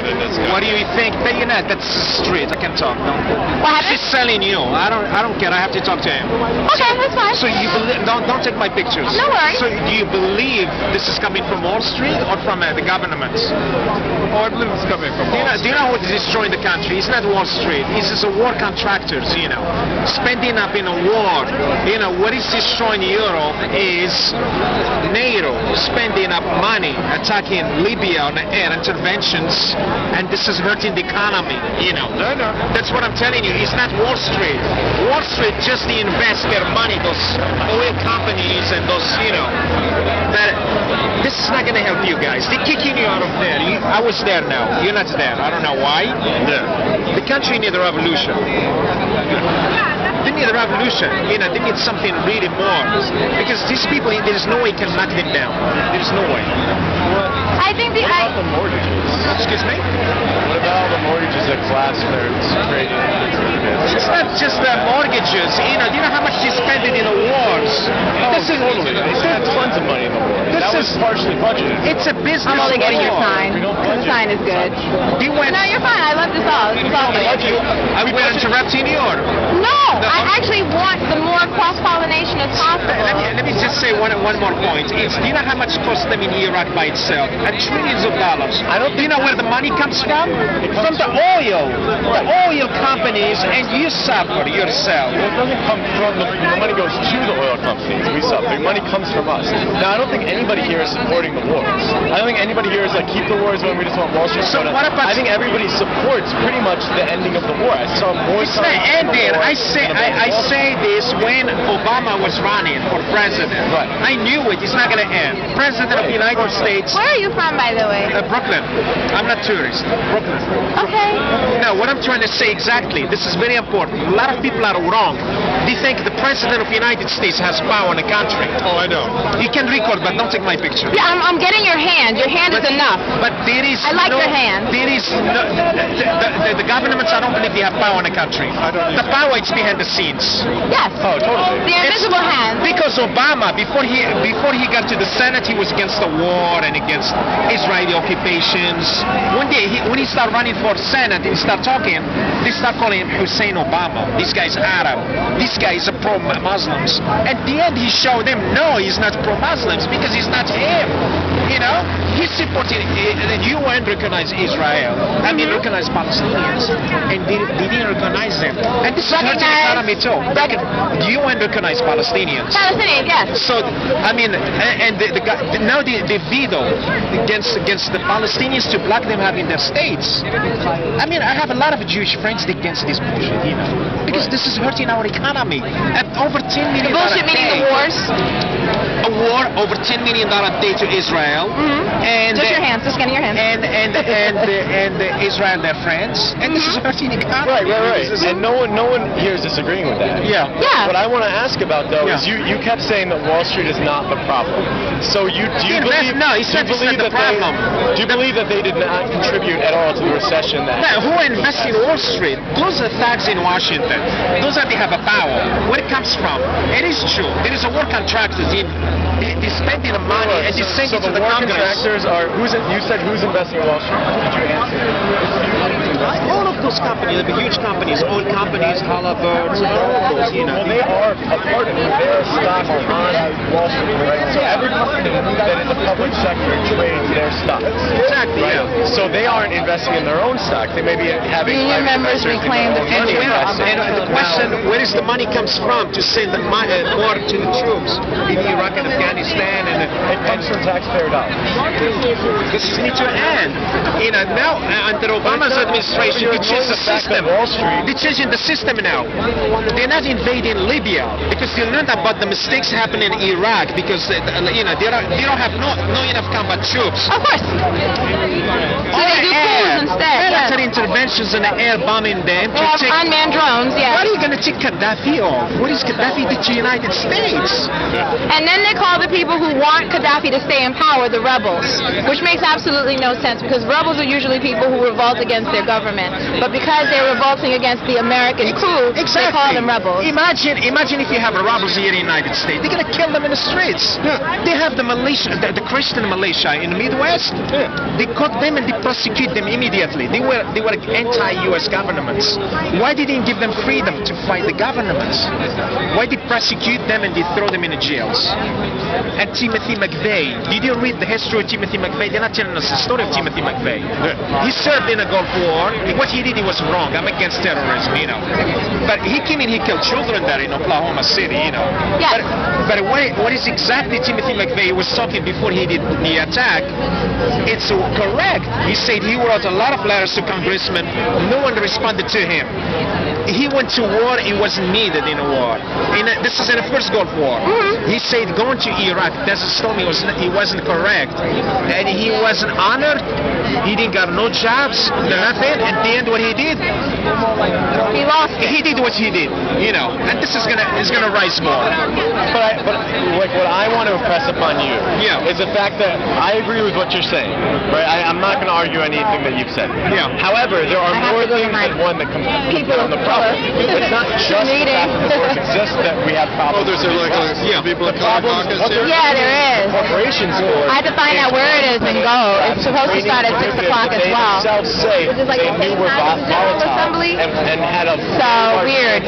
in this country. What do you think? But you know, that's street. I can talk. No? What happened? She's selling you. I don't care. I have to talk to him. Okay, that's fine. So you believe? Don't take my pictures. No worries. So do you believe this is coming from Wall Street or from the government? Oh, I believe it's coming from Wall Do you know what is destroying the country? It's not Wall Street. It's just a war contractors. You know, spending up in a war. You know what is destroying Europe is NATO spending up money attacking Libya on air interventions, and this is hurting the economy. You know, that's what I'm telling you. It's not Wall Street. Wall Street just invest their money, those oil companies and those, you know. But this is not going to help you guys. They're kicking you out of there. I was there now. You're not there. I don't know why. Yeah. The country needs a revolution. They need a revolution. You know, they need something really more. Because these people, there's no way you can knock them down. There's no way. I think What about the mortgages? Excuse me? What about all the mortgages that Klansman created? It's not just the mortgages. You know, do you know how much they spend in the wars? This is Totally. They spent tons of money in the war. This That was is- partially budgeted. It's a business. I'm only getting your war. sign. We don't The budget. sign is good. You went. No, you're fine. I love this all. This is all good. We're interrupting you, or? No, I actually want the more cross-pollination as possible. Let me just say one more point. Do you know how much cost them in Iraq by itself? Trillions of dollars. Do you know where the money comes from? From the oil companies, and you suffer yourself. It doesn't come from the money goes to the oil companies. We suffer. The money comes from us. Now, I don't think anybody here is supporting the wars. I don't think anybody here is like, keep the wars when we just want Wall Street. So what about- I think everybody supports pretty much the ending of the war. I saw more. It's not ending. I say this when Obama was running for president. Right. I knew it. It's not going to end. President of the United States. Where are you from, by the way? Brooklyn. I'm not tourist. Brooklyn. Okay. No, what I'm trying to say exactly, this is very important. A lot of people are wrong. They think the President of the United States has power in the country. Oh, I know. You can record, but don't take my picture. Yeah, I'm getting your hand. Your hand is enough. But there is I like no, your hand. There is no, the governments, I don't believe they have power in the country. I don't The either. power is behind the scenes. Yes. Oh, totally. The invisible hand. Because Obama, before he got to the Senate, he was against the war and against Israeli occupations. One day, when he started running for Senate, he started talking, they start calling him Hussein Obama. This guy's Arab. This guy is a pro-Muslims. At the end, he showed them, no, he's not pro-Muslims because he's not him. You know, he's supporting, the UN recognized Israel. I mean, recognized Palestinians. And they didn't recognize them. And this is hurting the economy too. The UN recognized Palestinians. Palestinian, yes. So, I mean, and now the veto against the Palestinians to block them having their states. I mean, I have a lot of Jewish friends against this bullshit, you know, because this is hurting our economy. At over $10 million Bullshit meaning the wars. A war over $10 million a day to Israel, and Just your hands. Just getting your hands. and Israel, their friends, and this is hurting the economy. Right. And no one here is disagreeing with that. Yeah. Yeah. What I want to ask about though is you kept saying that Wall Street is not the problem. So do you believe? No, it's not the problem. Do you believe that they did not contribute at all to the recession that? No, who invests in Wall Street? Those are thugs in Washington. Those are they have a power. Where it comes from? It is true. There is a war contractors in. They spending the money and they send it to the war Congress. contractors are you said who's investing in Wall Street? Did you answer? All of those companies, the huge companies, oil companies, Halliburton, all of those, you know. Well, they are a part of it. Their stocks are on Wall Street, right? So every company that in the public sector trades their stocks. Exactly, Right? yeah. So they aren't investing in their own stock. They may be having Union private members investors in reclaim their the own money investing. And the question, where is the money comes from to send the more to the troops in Iraq and Afghanistan? And It comes from taxpayer dollars. this needs to end. You know, now under Obama's administration, they changed the system. Wall Street. They're changing the system now. They're not invading Libya because they learned about the mistakes happening in Iraq because you know they don't have no enough combat troops. Of course. So they do Air, coups instead. Yes. military interventions and air bombing them They to have take. unmanned drones, What yeah. are you going to take Gaddafi off? What is Gaddafi did to the United States? And then they call the people who want Gaddafi to stay in power the rebels, which makes absolutely no sense because rebels are usually people who revolt against their government. But because they're revolting against the American coup, they call them rebels. Imagine if you have rebels here in the United States. They're going to kill them in the streets. They have the militia, the Christian militia in the Midwest. They caught them and they prosecute them immediately. They were anti-U.S. governments. Why didn't give them freedom to fight the governments? Why did prosecute them and they throw them in the jails? And Timothy McVeigh, did you read the history of Timothy McVeigh? They're not telling us the story of Timothy McVeigh. He served in the Gulf War. What he did, he was wrong. I'm against terrorism, you know. But he came in, he killed children there in Oklahoma City, you know. Yes. But what is exactly Timothy McVeigh was talking before he did the attack? It's correct. He said he wrote a lot of letters to congressmen. No one responded to him. He went to war. He wasn't needed in a war. This is in the first Gulf War. He said going to Iraq, Desert Storm, he wasn't correct. And he wasn't honored. He didn't got no jobs, nothing. At the end, what he did? He lost it. He did what he did, you know. And this is gonna rise more. But like what I want to impress upon you is the fact that I agree with what you're saying. Right? I'm not going to argue anything that you've said. Yeah. However, there are I have more to go to things my than one that people on the of problem. color. It's not just the Meeting. fact that the wars exist that we have problems. Oh, there's people at caucus here? Yeah, there is. Corporations I had to find out where it is and go. It's supposed to start at 6 o'clock as well. They themselves say Which is like they the knew same were time as the General volatile Assembly. and had a So weird.